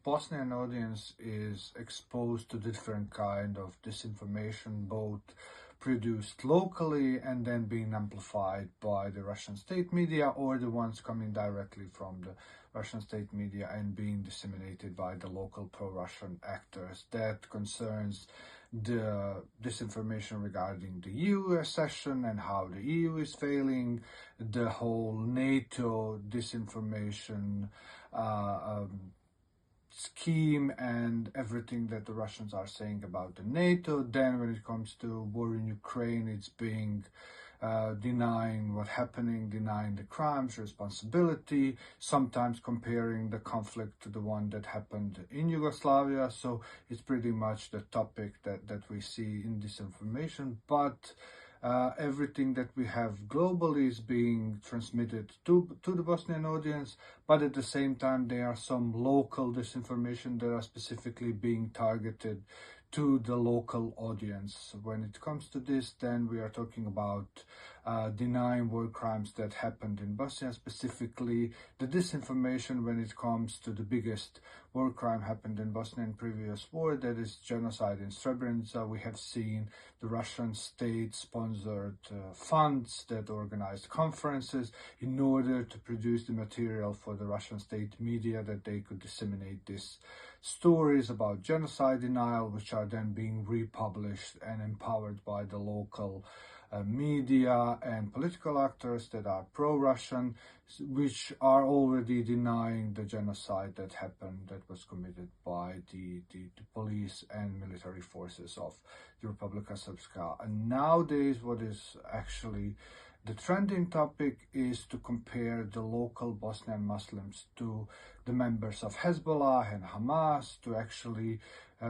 Bosnian audience is exposed to different kind of disinformation, both produced locally and then being amplified by the Russian state media, or the ones coming directly from the Russian state media and being disseminated by the local pro-Russian actors. That concerns the disinformation regarding the EU accession and how the EU is failing, the whole NATO disinformation scheme and everything that the Russians are saying about the NATO. Then when it comes to war in Ukraine, it's being denying what's happening, denying the crimes, responsibility, sometimes comparing the conflict to the one that happened in Yugoslavia. So it's pretty much the topic that we see in disinformation. But everything that we have globally is being transmitted to the Bosnian audience, but at the same time there are some local disinformation that are specifically being targeted to the local audience. When it comes to this, then we are talking about denying war crimes that happened in Bosnia, specifically the disinformation when it comes to the biggest war crime happened in Bosnia in previous war, that is genocide in Srebrenica. We have seen the Russian state-sponsored funds that organized conferences in order to produce the material for the Russian state media that they could disseminate these stories about genocide denial, which are then being republished and empowered by the local media and political actors that are pro-Russian, which are already denying the genocide that happened, that was committed by the police and military forces of the Republika Srpska. And nowadays, what is actually the trending topic is to compare the local Bosnian Muslims to the members of Hezbollah and Hamas, to actually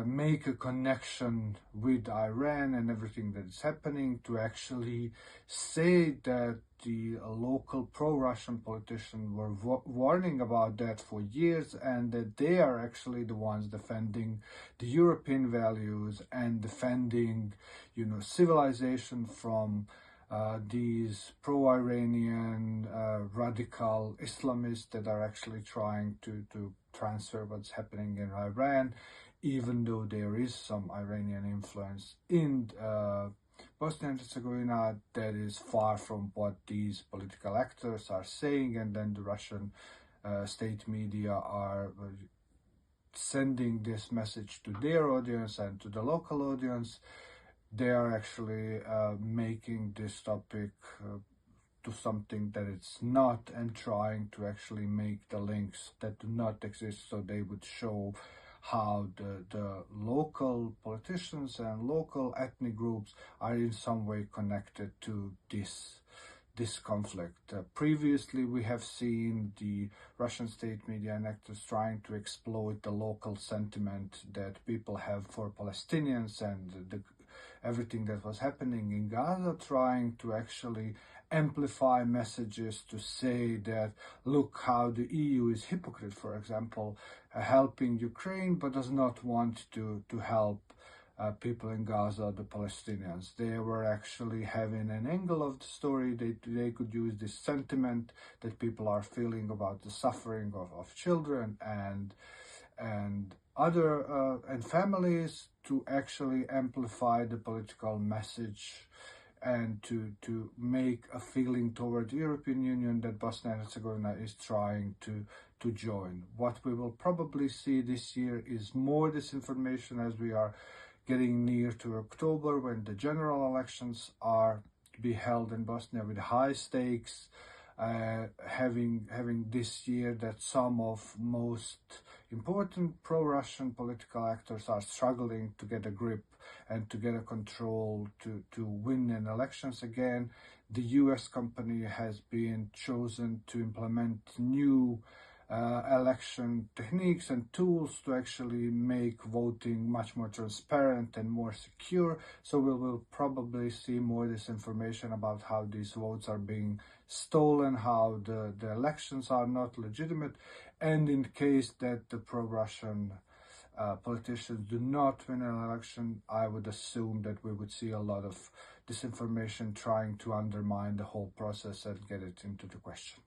make a connection with Iran and everything that is happening, to actually say that the local pro-Russian politicians were warning about that for years, and that they are actually the ones defending the European values and defending, civilization from these pro-Iranian radical Islamists that are actually trying to transfer what's happening in Iran, even though there is some Iranian influence in Bosnia and Herzegovina. That is far from what these political actors are saying, and then the Russian state media are sending this message to their audience and to the local audience. They are actually making this topic to something that it's not, and trying to actually make the links that do not exist, so they would show how the local politicians and local ethnic groups are in some way connected to this conflict. Previously, we have seen the Russian state media and actors trying to exploit the local sentiment that people have for Palestinians and everything that was happening in Gaza, trying to actually amplify messages to say that, look how the EU is hypocrite, for example, helping Ukraine, but does not want to help people in Gaza, the Palestinians. They were actually having an angle of the story. They could use this sentiment that people are feeling about the suffering of children and other and families, to actually amplify the political message and to make a feeling toward the European Union that Bosnia and Herzegovina is trying to join. What we will probably see this year is more disinformation as we are getting near to October, when the general elections are to be held in Bosnia with high stakes, having this year that some of most important pro-Russian political actors are struggling to get a grip and to get a control to win in elections again. The US company has been chosen to implement new election techniques and tools to actually make voting much more transparent and more secure. So we will probably see more disinformation about how these votes are being stolen, how the elections are not legitimate. And in case that the pro-Russian politicians do not win an election, I would assume that we would see a lot of disinformation trying to undermine the whole process and get it into the question.